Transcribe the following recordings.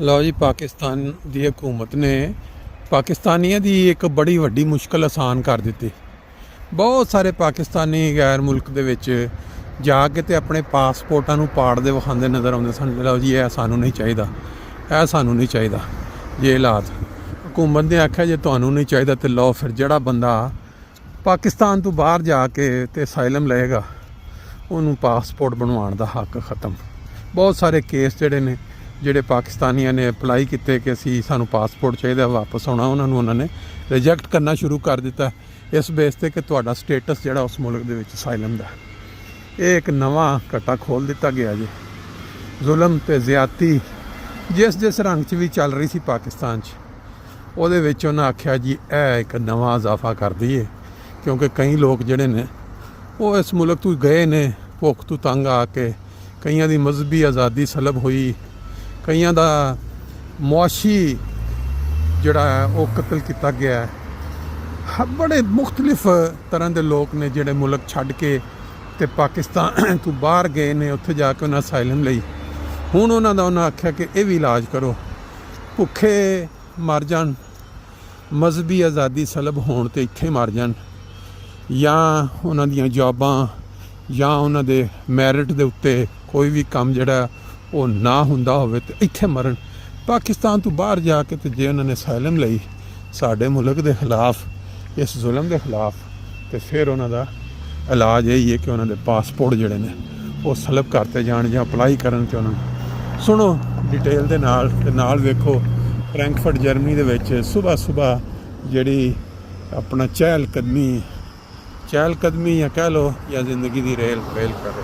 ਲਓ ਜੀ, ਪਾਕਿਸਤਾਨ ਦੀ ਹਕੂਮਤ ਨੇ ਪਾਕਿਸਤਾਨੀਆਂ ਦੀ ਇੱਕ ਬੜੀ ਵੱਡੀ ਮੁਸ਼ਕਲ ਆਸਾਨ ਕਰ ਦਿੱਤੀ। ਬਹੁਤ ਸਾਰੇ ਪਾਕਿਸਤਾਨੀ ਗੈਰ ਮੁਲਕ ਦੇ ਵਿੱਚ ਜਾ ਕੇ ਤੇ ਆਪਣੇ ਪਾਸਪੋਰਟਾਂ ਨੂੰ ਪਾੜਦੇ ਵਿਖਾਉਂਦੇ ਨਜ਼ਰ ਆਉਂਦੇ ਸਨ। ਲਓ ਜੀ, ਇਹ ਸਾਨੂੰ ਨਹੀਂ ਚਾਹੀਦਾ, ਇਹ ਸਾਨੂੰ ਨਹੀਂ ਚਾਹੀਦਾ। ਜੇ ਹਾਲਾਤ ਹਕੂਮਤ ਨੇ ਆਖਿਆ ਜੇ ਤੁਹਾਨੂੰ ਨਹੀਂ ਚਾਹੀਦਾ ਤੇ ਲਓ, ਫਿਰ ਜਿਹੜਾ ਬੰਦਾ ਪਾਕਿਸਤਾਨ ਤੋਂ ਬਾਹਰ ਜਾ ਕੇ ਤੇ ਅਸਾਈਲਮ ਲਏਗਾ ਉਹਨੂੰ ਪਾਸਪੋਰਟ ਬਣਵਾਉਣ ਦਾ ਹੱਕ ਖਤਮ। ਬਹੁਤ ਸਾਰੇ ਕੇਸ ਜਿਹੜੇ ਪਾਕਿਸਤਾਨੀਆਂ ਨੇ ਅਪਲਾਈ ਕੀਤੇ ਕਿ ਸਾਨੂੰ ਪਾਸਪੋਰਟ ਚਾਹੀਦਾ ਵਾਪਸ ਆਉਣਾ, ਉਹਨਾਂ ਨੇ ਰਿਜੈਕਟ ਕਰਨਾ ਸ਼ੁਰੂ ਕਰ ਦਿੱਤਾ ਇਸ ਬੇਸ 'ਤੇ ਕਿ ਤੁਹਾਡਾ ਸਟੇਟਸ ਜਿਹੜਾ ਉਸ ਮੁਲਕ ਦੇ ਵਿੱਚ ਅਸਾਈਲਮ ਦਾ। ਇਹ ਇੱਕ ਨਵਾਂ ਘਟਾ ਖੋਲ੍ਹ ਦਿੱਤਾ ਗਿਆ ਜੀ। ਜ਼ੁਲਮ ਅਤੇ ਜ਼ਿਆਦਤੀ ਜਿਸ ਰੰਗ 'ਚ ਵੀ ਚੱਲ ਰਹੀ ਸੀ ਪਾਕਿਸਤਾਨ 'ਚ, ਉਹਦੇ ਵਿੱਚ ਉਹਨਾਂ ਆਖਿਆ ਜੀ ਇਹ ਇੱਕ ਨਵਾਂ ਇਜ਼ਾਫਾ ਕਰ ਦਈਏ, ਕਿਉਂਕਿ ਕਈ ਲੋਕ ਜਿਹੜੇ ਨੇ ਉਹ ਇਸ ਮੁਲਕ ਤੋਂ ਗਏ ਨੇ ਭੁੱਖ ਤੋਂ ਤੰਗ ਆ ਕੇ। ਕਈਆਂ ਦੀ ਮਜ਼ਹਬੀ ਆਜ਼ਾਦੀ ਸਲਬ ਹੋਈ, ਕਈਆਂ ਦਾ ਮੁਆਸ਼ੀ ਜਿਹੜਾ ਹੈ ਉਹ ਕਤਲ ਕੀਤਾ ਗਿਆ ਹੈ। ਬੜੇ ਮੁਖਤਲਿਫ ਤਰ੍ਹਾਂ ਦੇ ਲੋਕ ਨੇ ਜਿਹੜੇ ਮੁਲਕ ਛੱਡ ਕੇ ਤੇ ਪਾਕਿਸਤਾਨ ਤੋਂ ਬਾਹਰ ਗਏ ਨੇ, ਉੱਥੇ ਜਾ ਕੇ ਉਹਨਾਂ ਅਸਾਈਲਮ ਲਈ। ਹੁਣ ਉਹਨਾਂ ਆਖਿਆ ਕਿ ਇਹ ਵੀ ਇਲਾਜ ਕਰੋ, ਭੁੱਖੇ ਮਰ ਜਾਣ, ਮਜ਼ਹਬੀ ਆਜ਼ਾਦੀ ਸਲਬ ਹੋਣ ਤੇ ਇੱਥੇ ਮਰ ਜਾਣ, ਜਾਂ ਉਹਨਾਂ ਦੀਆਂ ਜੌਬਾਂ ਜਾਂ ਉਹਨਾਂ ਦੇ ਮੈਰਿਟ ਦੇ ਉੱਤੇ ਕੋਈ ਵੀ ਕੰਮ ਜਿਹੜਾ ਉਹ ਨਾ ਹੁੰਦਾ ਹੋਵੇ ਤੇ ਇੱਥੇ ਮਰਨ। ਪਾਕਿਸਤਾਨ ਤੋਂ ਬਾਹਰ ਜਾ ਕੇ ਤੇ ਜੇ ਉਹਨਾਂ ਨੇ ਅਸਾਈਲਮ ਲਈ ਸਾਡੇ ਮੁਲਕ ਦੇ ਖਿਲਾਫ, ਇਸ ਜ਼ੁਲਮ ਦੇ ਖਿਲਾਫ, ਤੇ ਫਿਰ ਉਹਨਾਂ ਦਾ ਇਲਾਜ ਇਹੀ ਹੈ ਕਿ ਉਹਨਾਂ ਦੇ ਪਾਸਪੋਰਟ ਜਿਹੜੇ ਨੇ ਉਹ ਸਲਬ ਕਰਤੇ ਜਾਣ ਜਾਂ ਅਪਲਾਈ ਕਰਨ। ਤੇ ਉਹਨਾਂ ਨੂੰ ਸੁਣੋ ਡਿਟੇਲ ਦੇ ਨਾਲ, ਤੇ ਨਾਲ ਵੇਖੋ ਫਰੈਂਕਫਰਟ ਜਰਮਨੀ ਦੇ ਵਿੱਚ ਸੁਬਾਹ ਜਿਹੜੀ ਆਪਣਾ ਚਹਿਲ ਕਦਮੀ ਜਾਂ ਕਹਿ ਲਓ ਜਾਂ ਜ਼ਿੰਦਗੀ ਦੀ ਰੇਲ ਕਰ ਰਹੇ।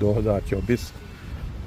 2024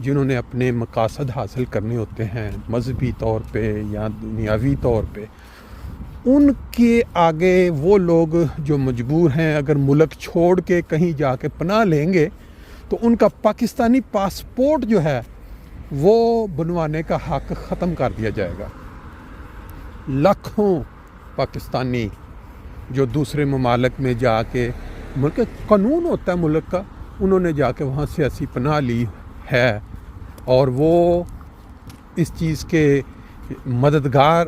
جنہوں نے اپنے مقاصد حاصل کرنے ہوتے ہیں مذہبی طور پہ یا دنیاوی طور پہ، ان کے آگے وہ لوگ جو مجبور ہیں اگر ملک چھوڑ کے کہیں جا کے پناہ لیں گے تو ان کا پاکستانی پاسپورٹ جو ہے وہ بنوانے کا حق ختم کر دیا جائے گا۔ لاکھوں پاکستانی جو دوسرے ممالک میں جا کے، ملک قانون ہوتا ہے ملک کا، انہوں نے جا کے وہاں سیاسی پناہ لی ہے اور وہ اس چیز کے مددگار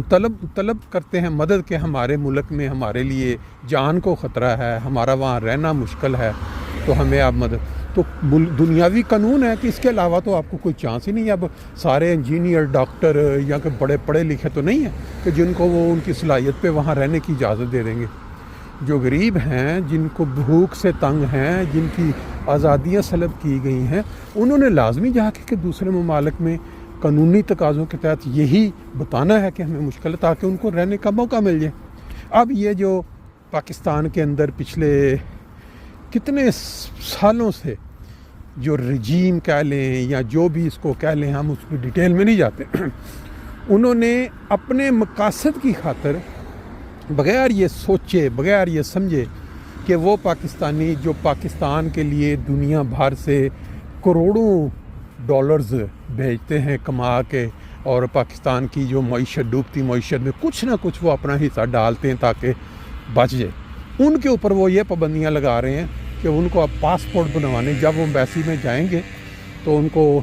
طلب کرتے ہیں مدد کہ ہمارے ملک میں ہمارے لیے جان کو خطرہ ہے، ہمارا وہاں رہنا مشکل ہے، تو ہمیں آپ مدد۔ تو دنیاوی قانون ہے کہ اس کے علاوہ تو آپ کو کوئی چانس ہی نہیں ہے۔ اب سارے انجینئر، ڈاکٹر یا کہ بڑے پڑھے لکھے تو نہیں ہیں کہ جن کو وہ ان کی صلاحیت پہ وہاں رہنے کی اجازت دے دیں گے۔ جو غریب ہیں، جن کو بھوک سے تنگ ہیں، جن کی آزادیاں سلب کی گئی ہیں، انہوں نے لازمی جا کے کہ دوسرے ممالک میں قانونی تقاضوں کے تحت یہی بتانا ہے کہ ہمیں مشکل ہے تاکہ ان کو رہنے کا موقع مل جائے۔ اب یہ جو پاکستان کے اندر پچھلے کتنے سالوں سے جو رجیم کہہ لیں یا جو بھی اس کو کہہ لیں، ہم اس کی ڈیٹیل میں نہیں جاتے، انہوں نے اپنے مقاصد کی خاطر بغیر یہ سوچے، بغیر یہ سمجھے کہ وہ پاکستانی جو پاکستان کے لیے دنیا بھر سے کروڑوں ڈالرز بھیجتے ہیں کما کے، اور پاکستان کی جو معیشت، ڈوبتی معیشت میں کچھ نہ کچھ وہ اپنا حصہ ڈالتے ہیں تاکہ بچ جائے، ان کے اوپر وہ یہ پابندیاں لگا رہے ہیں کہ ان کو اب پاسپورٹ بنوانے، جب وہ ایمبیسی میں جائیں گے تو ان کو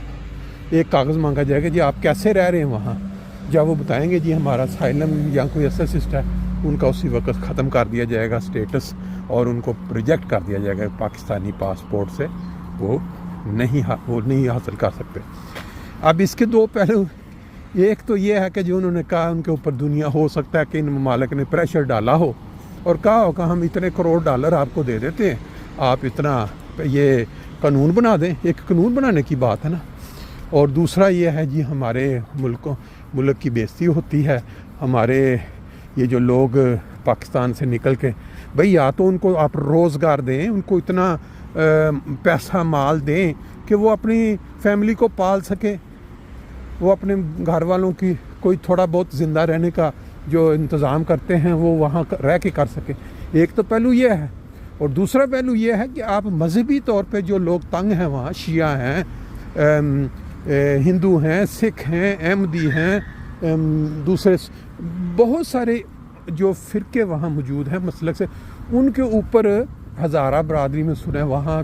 ایک کاغذ مانگا جائے گا، جی آپ کیسے رہ رہے ہیں وہاں، جب وہ بتائیں گے جی ہمارا اسائلم یا کوئی ایسا سسٹم ہے، ان کا اسی وقت ختم کر دیا جائے گا اسٹیٹس، اور ان کو ریجیکٹ کر دیا جائے گا، پاکستانی پاسپورٹ سے وہ نہیں حاصل کر سکتے۔ اب اس کے دو پہلو، ایک تو یہ ہے کہ جو انہوں نے کہا ان کے اوپر دنیا، ہو سکتا ہے کہ ان ممالک نے پریشر ڈالا ہو اور کہا ہو کہ ہم اتنے کروڑ ڈالر آپ کو دے دیتے ہیں، آپ اتنا یہ قانون بنا دیں، ایک قانون بنانے کی بات ہے نا۔ اور دوسرا یہ ہے جی ہمارے ملک کی بےزتی ہوتی ہے، ہمارے یہ جو لوگ پاکستان سے نکل کے، بھئی یا تو ان کو آپ روزگار دیں، ان کو اتنا پیسہ مال دیں کہ وہ اپنی فیملی کو پال سکے، وہ اپنے گھر والوں کی کوئی تھوڑا بہت زندہ رہنے کا جو انتظام کرتے ہیں وہ وہاں رہ کے کر سکیں۔ ایک تو پہلو یہ ہے، اور دوسرا پہلو یہ ہے کہ آپ مذہبی طور پہ جو لوگ تنگ ہیں وہاں، شیعہ ہیں، ہندو ہیں، سکھ ہیں، احمدی ہیں، دوسرے بہت سارے جو فرقے وہاں موجود ہیں مسلک سے، ان کے اوپر ہزارہ برادری میں سنیں وہاں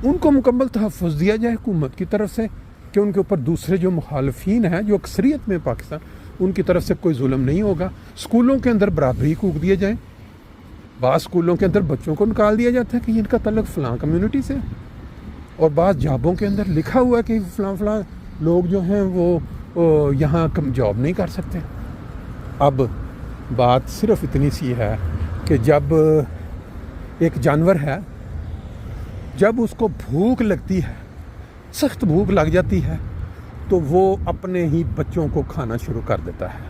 ان کو مکمل تحفظ دیا جائے حکومت کی طرف سے کہ ان کے اوپر دوسرے جو مخالفین ہیں جو اکثریت میں پاکستان، ان کی طرف سے کوئی ظلم نہیں ہوگا۔ اسکولوں کے اندر برابری حقوق دیے جائیں۔ بعض اسکولوں کے اندر بچوں کو نکال دیا جاتا ہے کہ ان کا تعلق فلاں کمیونٹی سے، اور بعض جابوں کے اندر لکھا ہوا ہے کہ فلاں لوگ جو ہیں وہ یہاں جاب نہیں کر سکتے۔ اب بات صرف اتنی سی ہے کہ جب ایک جانور ہے، جب اس کو بھوک لگتی ہے، سخت بھوک لگ جاتی ہے، تو وہ اپنے ہی بچوں کو کھانا شروع کر دیتا ہے۔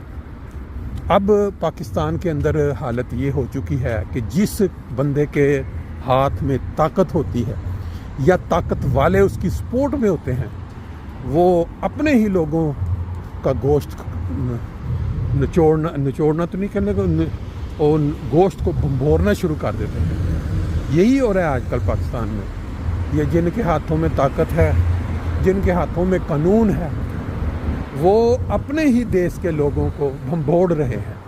اب پاکستان کے اندر حالت یہ ہو چکی ہے کہ جس بندے کے ہاتھ میں طاقت ہوتی ہے یا طاقت والے اس کی سپورٹ میں ہوتے ہیں، وہ اپنے ہی لوگوں کا گوشت نچوڑنا تو نہیں کرنے کو، اور گوشت کو بھنبورنا شروع کر دیتے ہیں۔ یہی ہو رہا ہے آج کل پاکستان میں۔ یہ جن کے ہاتھوں میں طاقت ہے، جن کے ہاتھوں میں قانون ہے، وہ اپنے ہی دیش کے لوگوں کو بھنبوڑ رہے ہیں۔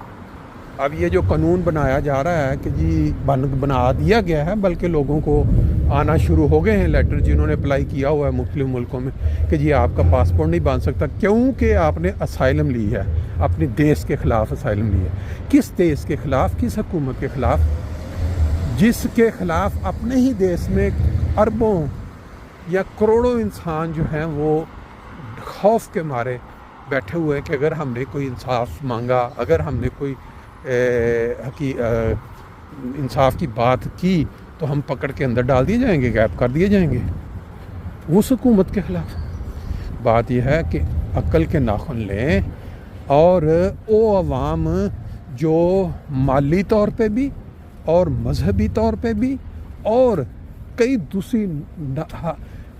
اب یہ جو قانون بنایا جا رہا ہے کہ جی بنا دیا گیا ہے، بلکہ لوگوں کو آنا شروع ہو گئے ہیں لیٹر، جنہوں نے اپلائی کیا ہوا ہے مختلف ملکوں میں کہ جی آپ کا پاسپورٹ نہیں بن سکتا کیونکہ آپ نے اسائلم لی ہے، اپنے دیش کے خلاف اسائلم لی ہے۔ کس دیش کے خلاف، کس حکومت کے خلاف؟ جس کے خلاف اپنے ہی دیش میں اربوں یا کروڑوں انسان جو ہیں وہ خوف کے مارے بیٹھے ہوئے ہیں کہ اگر ہم نے کوئی انصاف مانگا، اگر ہم نے کوئی انصاف کی بات کی تو ہم پکڑ کے اندر ڈال دیے جائیں گے، غائب کر دیے جائیں گے۔ اس حکومت کے خلاف بات یہ ہے کہ عقل کے ناخن لیں، اور وہ عوام جو مالی طور پہ بھی اور مذہبی طور پہ بھی اور کئی دوسری